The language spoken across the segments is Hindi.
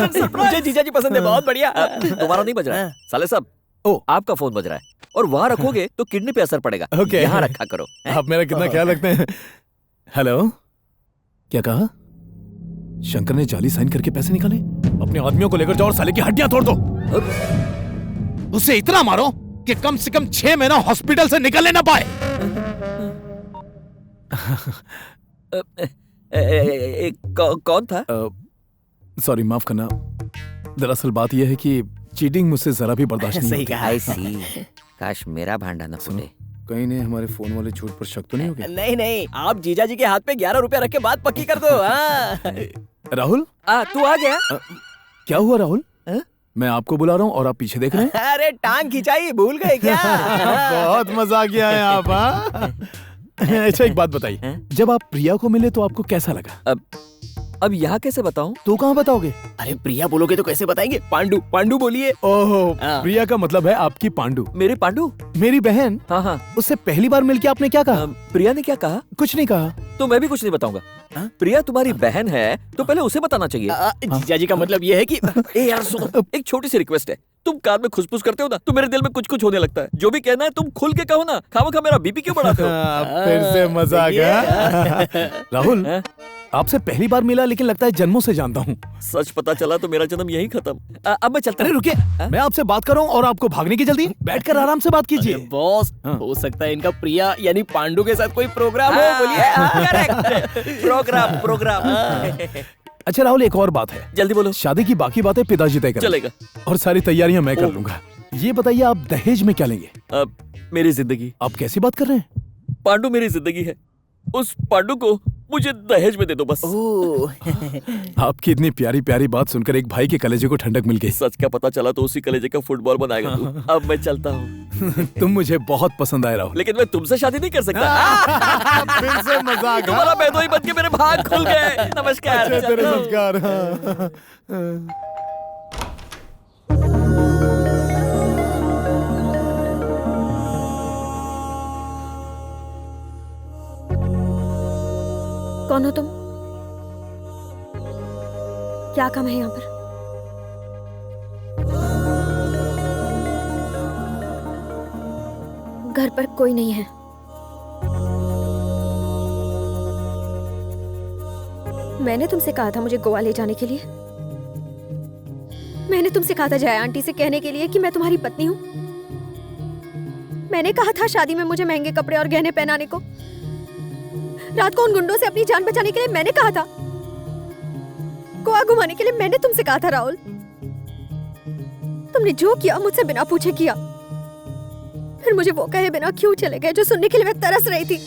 मुझे जीजा जी पसंद है, बहुत बढ़िया। तुम्हारा नहीं बज रहा है साले साहब, आपका फोन बज रहा है और वहाँ रखोगे तो किडनी पे असर पड़ेगा। ओके, यहाँ रखा करो। आप मेरा कितना ख्याल रखते हैं। हेलो, क्या कहा? शंकर ने जाली साइन करके पैसे निकाले? अपने आदमियों को लेकर जाओ और साले की हड्डियां तोड़ दो। उसे इतना मारो कि कम से कम 6 महीना हॉस्पिटल से निकलने ना पाए। कौन था? सॉरी, माफ करना। दरअसल बात यह है कि चीटिंग मुझसे जरा भी बर्दाश्त नहीं होती। I see। काश मेरा भांडा न फूटे। कहीं ने हमारे फोन वाले झूठ पर शक तो नहीं हो गया? नहीं नहीं, आप जीजा जी के हाथ पे 11 रुपया रख के बात पक्की कर दो। राहुल, तू आ गया? क्या हुआ राहुल? मैं आपको बुला रहा हूँ और आप पीछे देख रहे हैं। अरे टांग खिंचाई भूल गए क्या? बहुत मजाकिया है आप। अच्छा एक बात बताइए, जब आप प्रिया को मिले तो आपको कैसा लगा? अब यहाँ कैसे बताऊं? तो कहाँ बताओगे? अरे प्रिया बोलोगे तो कैसे बताएंगे? पांडू पांडू बोलिए। ओहो, प्रिया का मतलब है आपकी पांडू। मेरी पांडू? मेरी बहन। हाँ। उससे पहली बार मिलके आपने क्या कहा? प्रिया ने क्या कहा? कुछ नहीं कहा। तो मैं भी कुछ नहीं बताऊंगा। प्रिया तुम्हारी बहन है तो पहले उसे बताना चाहिए। जीजा जी का मतलब ये है कि यार सुनो, एक छोटी सी रिक्वेस्ट है। तुम कान में खुसफुस करते हो ना तो मेरे दिल में कुछ कुछ होने लगता है। जो भी कहना है तुम खुल के कहो ना, खामखा मेरा बीपी क्यों बढ़ाते हो? फिर से मजा आ गया। राहुल, आपसे पहली बार मिला लेकिन लगता है जन्मों से जानता हूँ। सच पता चला तो मेरा जन्म यही खत्म। अब मैं चलता। अरे रुकिए, मैं आपसे बात कर रहा हूँ और आपको भागने की जल्दी? बैठकर आराम से बात कीजिए। बॉस, हो सकता है इनका प्रिया यानी पांडू के साथ कोई प्रोग्राम हो। बोलिए। प्रोग्राम। अच्छा राहुल, एक और बात है। जल्दी बोलो। शादी की बाकी बातें पिताजी तय करेंगे। चलेगा। और सारी तैयारियां मैं कर लूंगा। ये बताइए आप दहेज में क्या लेंगे? मेरी जिंदगी। आप कैसी बात कर रहे हैं? पांडू मेरी जिंदगी है, उस पांडू को मुझे दहेज में दे दो बस। आपकी इतनी प्यारी प्यारी बात सुनकर एक भाई के कलेजे को ठंडक मिल गई। सच का पता चला तो उसी कलेजे का फुटबॉल बनाएगा तू। अब मैं चलता हूँ। तुम मुझे बहुत पसंद आए राहुल, लेकिन मैं तुमसे शादी नहीं कर सकता। फिर से मजाक। तुम्हारा बेदोई बन के मेरे भाग खुल गए। नमस्कार। तेरे संस्कार। कौन हो तुम? क्या काम है यहाँ पर? घर पर कोई नहीं है। मैंने तुमसे कहा था मुझे गोवा ले जाने के लिए। मैंने तुमसे कहा था जया आंटी से कहने के लिए कि मैं तुम्हारी पत्नी हूँ। मैंने कहा था शादी में मुझे महंगे कपड़े और गहने पहनाने को। रात को उन गुंडों से अपनी जान बचाने के लिए मैंने कहा था। गोवा घुमाने के लिए मैंने तुमसे कहा था राहुल। तुमने जो किया मुझसे बिना पूछे किया। फिर मुझे वो कहे बिना क्यों चले गए जो सुनने के लिए मैं तरस रही थी।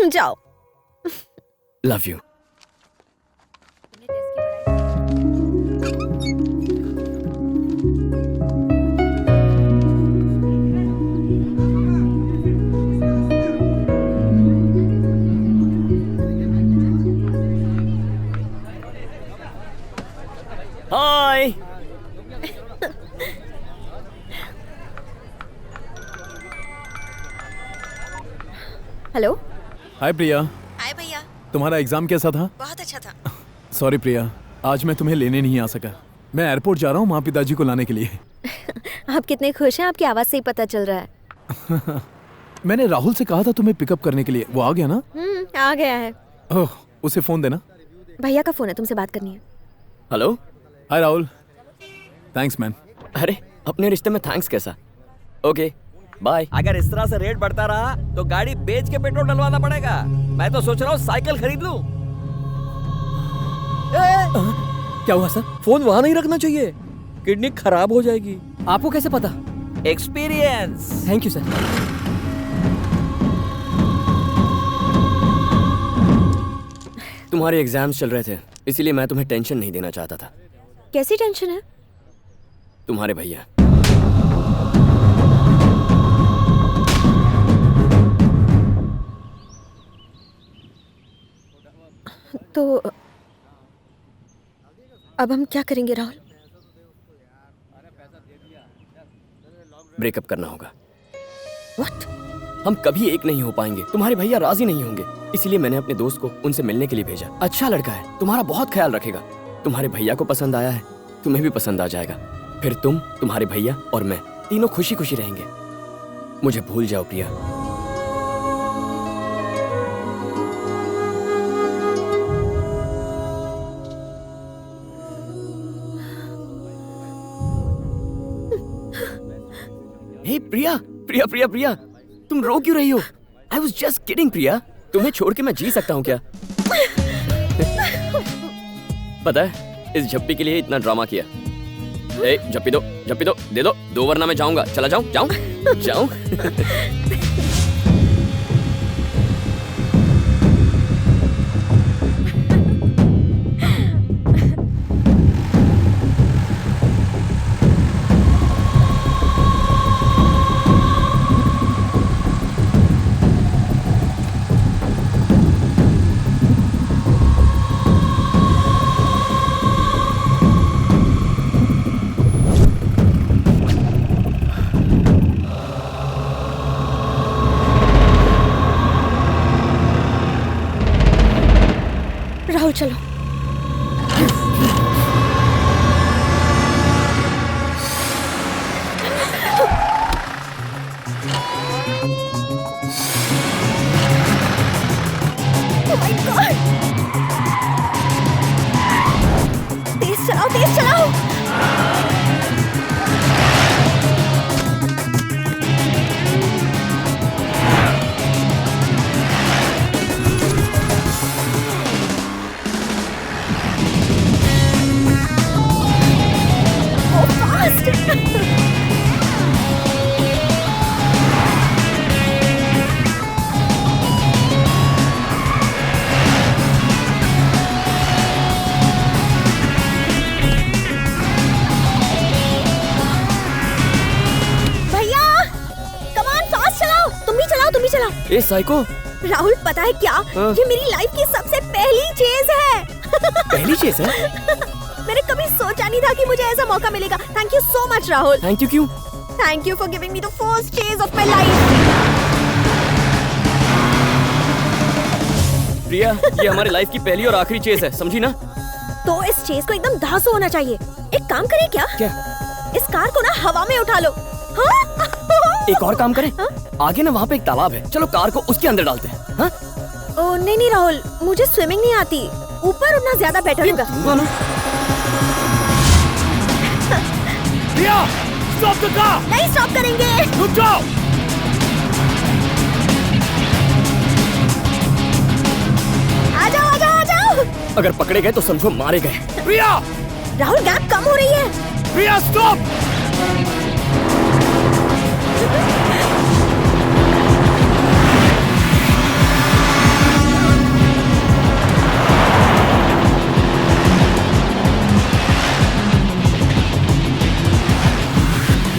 जाओ। Love you. हाय। हेलो। हाय प्रिया। हाय भैया। तुम्हारा एग्जाम कैसा था? बहुत अच्छा था। सॉरी प्रिया, आज मैं तुम्हें लेने नहीं आ सका। मैं एयरपोर्ट जा रहा हूँ माँ पिताजी को लाने के लिए। आप कितने खुश हैं, आपकी आवाज से ही पता चल रहा है। मैंने राहुल से कहा था तुम्हें पिकअप करने के लिए, वो आ गया ना? आ गया है। ओह, उसे फोन देना। भैया का फोन है, तुमसे बात करनी है। Hello. Hi Rahul. Thanks man. अरे अपने रिश्ते में थैंक्स कैसा? Okay bye. अगर इस तरह से रेट बढ़ता रहा तो गाड़ी बेच के पेट्रोल डलवाना पड़ेगा। मैं तो सोच रहा हूँ साइकिल खरीद लूं। क्या हुआ सर? फोन वहां नहीं रखना चाहिए, किडनी खराब हो जाएगी। आपको कैसे पता? एक्सपीरियंस। Thank you sir. तुम्हारे एग्जाम्स चल रहे थे, इसीलिए मैं तुम्हें टेंशन नहीं देना चाहता था। कैसी टेंशन है? तुम्हारे भैया। तो अब हम क्या करेंगे राहुल? ब्रेकअप करना होगा। व्हाट? हम कभी एक नहीं हो पाएंगे। तुम्हारे भैया राजी नहीं होंगे, इसीलिए मैंने अपने दोस्त को उनसे मिलने के लिए भेजा। अच्छा लड़का है, तुम्हारा बहुत ख्याल रखेगा। तुम्हारे भैया को पसंद आया है, तुम्हें भी पसंद आ जाएगा। फिर तुम, तुम्हारे भैया और मैं तीनों खुशी खुशी रहेंगे। मुझे भूल जाओ प्रिया। हे प्रिया, प्रिया प्रिया प्रिया, तुम रो क्यों रही हो? आई वॉज जस्ट किडिंग प्रिया। तुम्हें छोड़ के मैं जी सकता हूँ क्या? पता है, इस झप्पी के लिए इतना ड्रामा किया। ए, झप्पी दो, झप्पी दो, दे दो वरना मैं जाऊंगा। चला जाऊं, जाऊं, जाऊं। राहुल चलो। Oh my God! तेज चलाओ, तेज चलाओ। ए साइको। राहुल पता है क्या, ये मेरी लाइफ की सबसे पहली चेज है। पहली चेज है? मैंने कभी सोचा नहीं था कि मुझे ऐसा मौका मिलेगा। Thank you so much Rahul. Thank you क्यों? Thank you for giving me the first चेज ऑफ माय लाइफ। प्रिया, ये हमारे लाइफ की पहली और आखिरी चेज है, समझी ना? तो इस चेज को एकदम धांसू होना चाहिए। एक काम करें क्या? क्या? इस कार को ना हवा में उठा लो। हाँ? एक और काम करें? हाँ? आगे ना वहाँ पे एक तालाब है, चलो कार को उसके अंदर डालते हैं। हाँ? ओ नहीं नहीं राहुल, मुझे स्विमिंग नहीं आती। ऊपर उड़ना ज्यादा बेटर होगा। प्रिया, स्टॉप द कार। नहीं स्टॉप करेंगे। रुक जाओ। आ जाओ आ जाओ आ जाओ। अगर पकड़े गए तो समझो मारे गए। प्रिया, राहुल गैप कम हो रही है। प्रिया स्टॉप।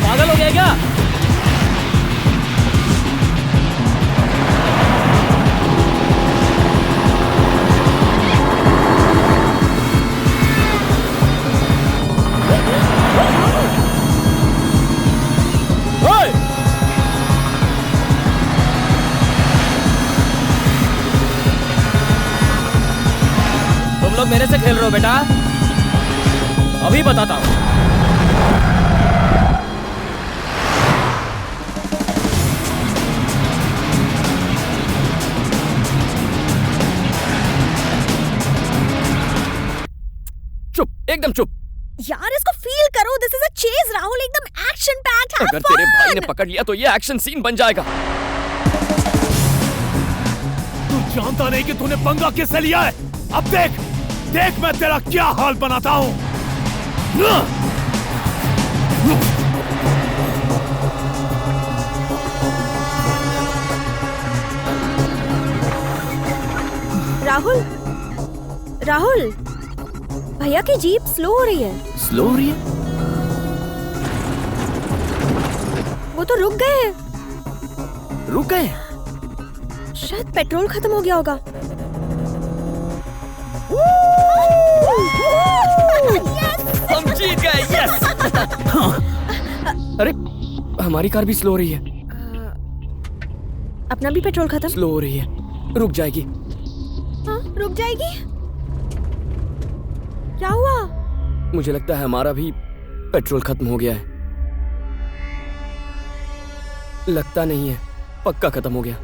पागल हो गया क्या? तुम लोग मेरे से खेल रहे हो बेटा? अभी बताता हूँ। चुप, एकदम चुप। यार इसको फील करो, this is a chase Rahul, एकदम एक्शन पैक्ड। अगर तेरे भाई ने पकड़ लिया तो ये एक्शन सीन बन जाएगा। तू जानता नहीं कि तूने पंगा किससे लिया है? अब देख, देख मैं तेरा क्या हाल बनाता हूँ। राहुल, राहुल, भैया की जीप स्लो हो रही है। स्लो हो रही है? वो तो रुक गए हैं। रुक गए? शायद पेट्रोल खत्म हो गया होगा। हम जीत गए, यस। अरे हमारी कार भी स्लो हो रही है। अपना भी पेट्रोल खत्म। स्लो हो रही है, रुक जाएगी। हाँ, रुक जाएगी। क्या हुआ? मुझे लगता है हमारा भी पेट्रोल खत्म हो गया है। लगता नहीं है, पक्का खत्म हो गया।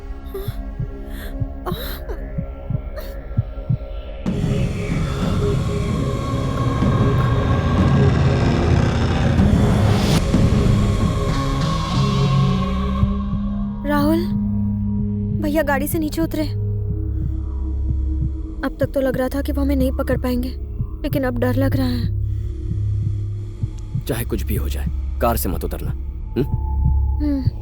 राहुल, भैया गाड़ी से नीचे उतरे। अब तक तो लग रहा था कि वो हमें नहीं पकड़ पाएंगे, लेकिन अब डर लग रहा है। चाहे कुछ भी हो जाए, कार से मत उतरना। हम्म।